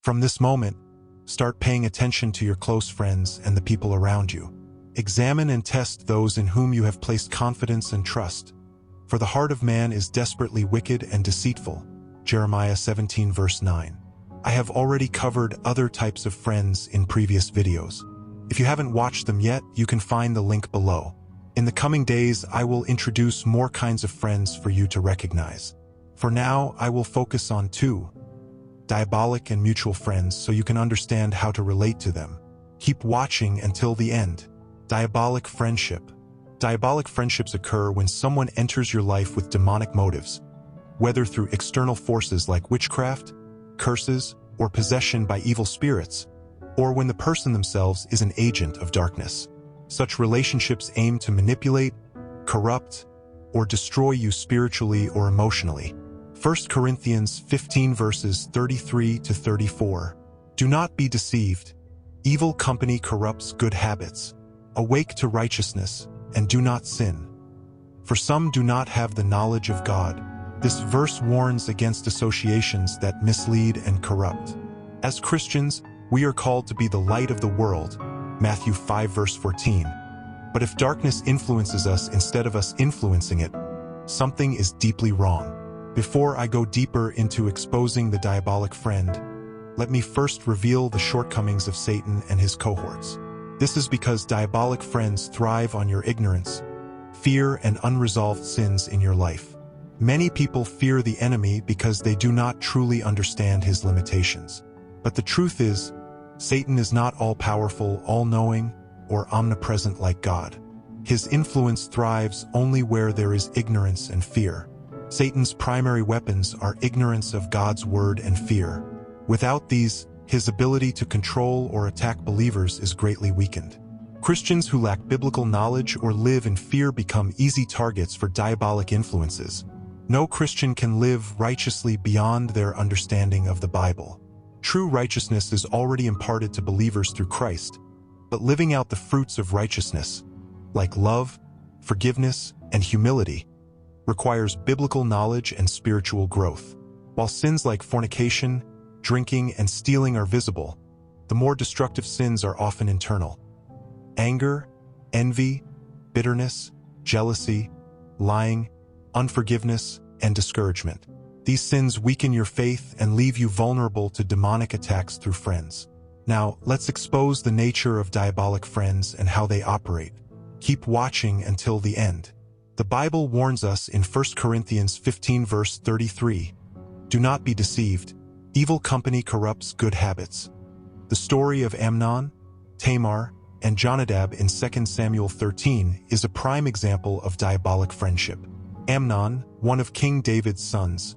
From this moment, start paying attention to your close friends and the people around you. Examine and test those in whom you have placed confidence and trust. For the heart of man is desperately wicked and deceitful. Jeremiah 17 verse 9. I have already covered other types of friends in previous videos. If you haven't watched them yet, you can find the link below. In the coming days, I will introduce more kinds of friends for you to recognize. For now, I will focus on 2 diabolic and mutual friends so you can understand how to relate to them. Keep watching until the end. Diabolic friendship. Diabolic friendships occur when someone enters your life with demonic motives, whether through external forces like witchcraft, curses, or possession by evil spirits, or when the person themselves is an agent of darkness. Such relationships aim to manipulate, corrupt, or destroy you spiritually or emotionally. 1 Corinthians 15 verses 33 to 34. Do not be deceived. Evil company corrupts good habits. Awake to righteousness, and do not sin. For some do not have the knowledge of God. This verse warns against associations that mislead and corrupt. As Christians, we are called to be the light of the world, Matthew 5 verse 14. But if darkness influences us instead of us influencing it, something is deeply wrong. Before I go deeper into exposing the diabolic friend, let me first reveal the shortcomings of Satan and his cohorts. This is because diabolic friends thrive on your ignorance, fear, and unresolved sins in your life. Many people fear the enemy because they do not truly understand his limitations. But the truth is, Satan is not all-powerful, all-knowing, or omnipresent like God. His influence thrives only where there is ignorance and fear. Satan's primary weapons are ignorance of God's word and fear. Without these, his ability to control or attack believers is greatly weakened. Christians who lack biblical knowledge or live in fear become easy targets for diabolic influences. No Christian can live righteously beyond their understanding of the Bible. True righteousness is already imparted to believers through Christ, but living out the fruits of righteousness, like love, forgiveness, and humility, requires biblical knowledge and spiritual growth. While sins like fornication, drinking, and stealing are visible, the more destructive sins are often internal. Anger, envy, bitterness, jealousy, lying, unforgiveness, and discouragement. These sins weaken your faith and leave you vulnerable to demonic attacks through friends. Now, let's expose the nature of diabolic friends and how they operate. Keep watching until the end. The Bible warns us in 1 Corinthians 15 verse 33, "Do not be deceived. Evil company corrupts good habits." The story of Amnon, Tamar, and Jonadab in 2 Samuel 13 is a prime example of diabolic friendship. Amnon, one of King David's sons,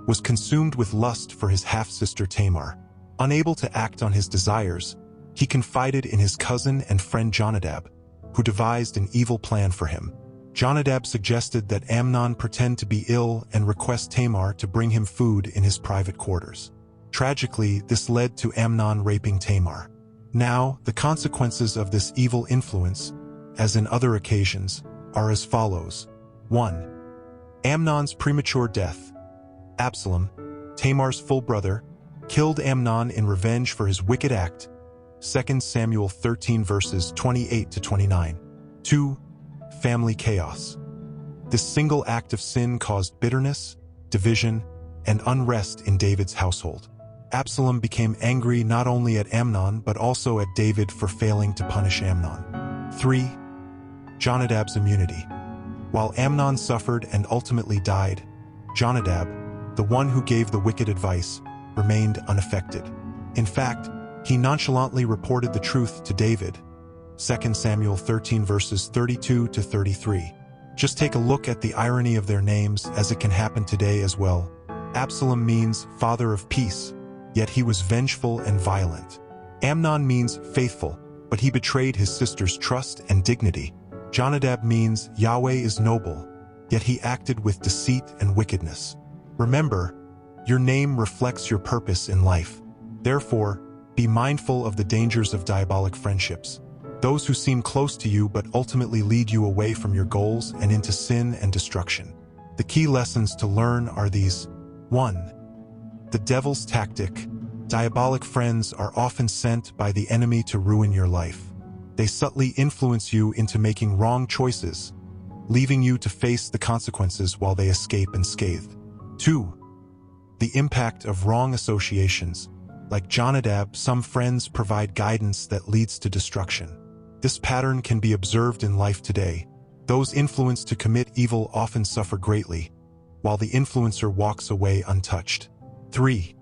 was consumed with lust for his half-sister Tamar. Unable to act on his desires, he confided in his cousin and friend Jonadab, who devised an evil plan for him. Jonadab suggested that Amnon pretend to be ill and request Tamar to bring him food in his private quarters. Tragically, this led to Amnon raping Tamar. Now, the consequences of this evil influence, as in other occasions, are as follows. 1. Amnon's premature death. Absalom, Tamar's full brother, killed Amnon in revenge for his wicked act. 2 Samuel 13 verses 28 to 29. 2. Family chaos. This single act of sin caused bitterness, division, and unrest in David's household. Absalom became angry not only at Amnon but also at David for failing to punish Amnon. 3. Jonadab's immunity. While Amnon suffered and ultimately died, Jonadab, the one who gave the wicked advice, remained unaffected. In fact, he nonchalantly reported the truth to David. 2 Samuel 13 verses 32 to 33. Just take a look at the irony of their names, as it can happen today as well. Absalom means father of peace, yet he was vengeful and violent. Amnon means faithful, but he betrayed his sister's trust and dignity. Jonadab means Yahweh is noble, yet he acted with deceit and wickedness. Remember, your name reflects your purpose in life. Therefore, be mindful of the dangers of diabolic friendships. Those who seem close to you but ultimately lead you away from your goals and into sin and destruction. The key lessons to learn are these. 1. The devil's tactic. Diabolic friends are often sent by the enemy to ruin your life. They subtly influence you into making wrong choices, leaving you to face the consequences while they escape unscathed. 2. The impact of wrong associations. Like Jonadab, some friends provide guidance that leads to destruction. This pattern can be observed in life today. Those influenced to commit evil often suffer greatly, while the influencer walks away untouched. 3.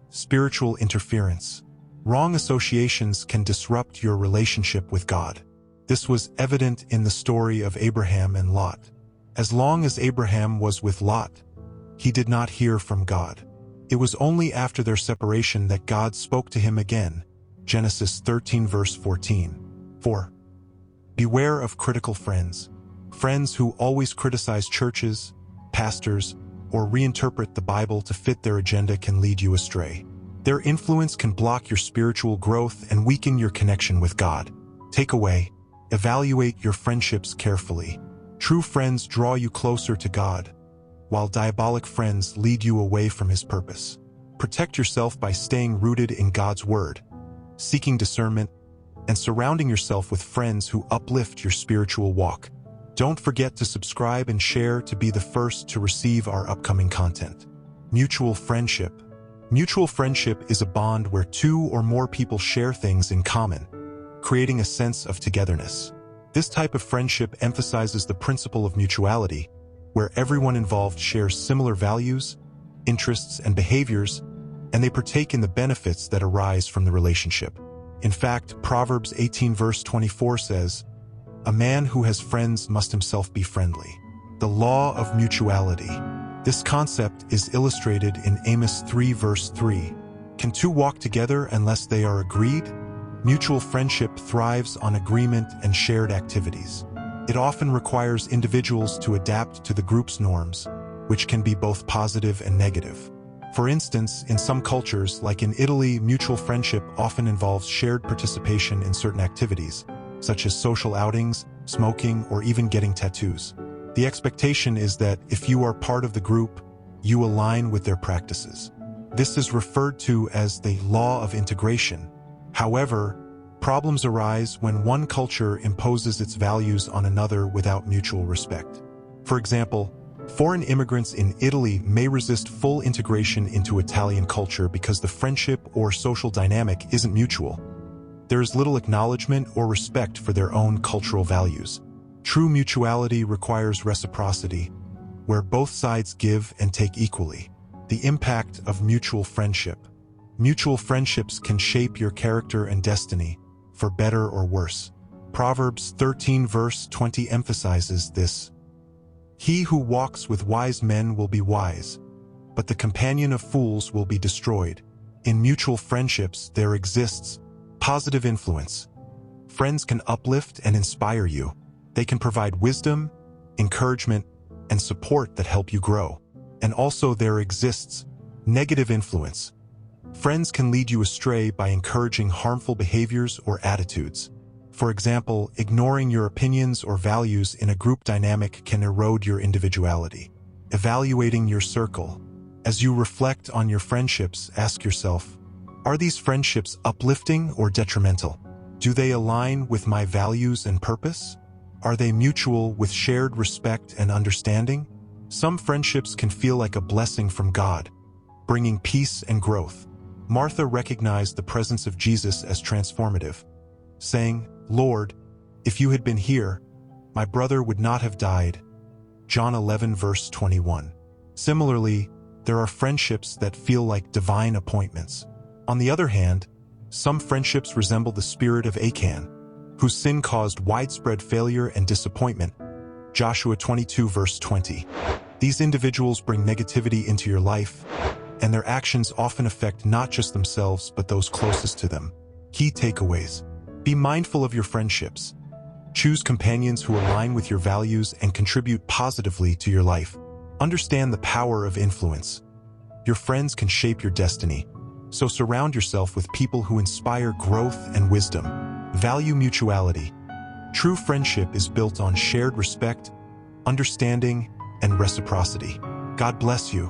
Spiritual interference. Wrong associations can disrupt your relationship with God. This was evident in the story of Abraham and Lot. As long as Abraham was with Lot, he did not hear from God. It was only after their separation that God spoke to him again. Genesis 13 verse 14. 4. Beware of critical friends. Friends who always criticize churches, pastors, or reinterpret the Bible to fit their agenda can lead you astray. Their influence can block your spiritual growth and weaken your connection with God. Takeaway: evaluate your friendships carefully. True friends draw you closer to God, while diabolic friends lead you away from His purpose. Protect yourself by staying rooted in God's Word, seeking discernment, and surrounding yourself with friends who uplift your spiritual walk. Don't forget to subscribe and share to be the first to receive our upcoming content. Mutual friendship. Mutual friendship is a bond where two or more people share things in common, creating a sense of togetherness. This type of friendship emphasizes the principle of mutuality, where everyone involved shares similar values, interests, and behaviors, and they partake in the benefits that arise from the relationship. In fact, Proverbs 18 verse 24 says, "A man who has friends must himself be friendly." The law of mutuality. This concept is illustrated in Amos 3 verse 3. Can two walk together unless they are agreed? Mutual friendship thrives on agreement and shared activities. It often requires individuals to adapt to the group's norms, which can be both positive and negative. For instance, in some cultures, like in Italy, mutual friendship often involves shared participation in certain activities, such as social outings, smoking, or even getting tattoos. The expectation is that if you are part of the group, you align with their practices. This is referred to as the law of integration. However, problems arise when one culture imposes its values on another without mutual respect. For example, foreign immigrants in Italy may resist full integration into Italian culture because the friendship or social dynamic isn't mutual. There is little acknowledgement or respect for their own cultural values. True mutuality requires reciprocity, where both sides give and take equally. The impact of mutual friendship. Mutual friendships can shape your character and destiny, for better or worse. Proverbs 13 verse 20 emphasizes this. He who walks with wise men will be wise, but the companion of fools will be destroyed. In mutual friendships, there exists positive influence. Friends can uplift and inspire you. They can provide wisdom, encouragement, and support that help you grow. And also there exists negative influence. Friends can lead you astray by encouraging harmful behaviors or attitudes. For example, ignoring your opinions or values in a group dynamic can erode your individuality. Evaluating your circle. As you reflect on your friendships, ask yourself, are these friendships uplifting or detrimental? Do they align with my values and purpose? Are they mutual with shared respect and understanding? Some friendships can feel like a blessing from God, bringing peace and growth. Martha recognized the presence of Jesus as transformative, saying, "Lord, if you had been here, my brother would not have died." John 11 verse 21. Similarly, there are friendships that feel like divine appointments. On the other hand, some friendships resemble the spirit of Achan, whose sin caused widespread failure and disappointment. Joshua 22 verse 20. These individuals bring negativity into your life, and their actions often affect not just themselves but those closest to them. Key takeaways. Be mindful of your friendships. Choose companions who align with your values and contribute positively to your life. Understand the power of influence. Your friends can shape your destiny, so surround yourself with people who inspire growth and wisdom. Value mutuality. True friendship is built on shared respect, understanding, and reciprocity. God bless you.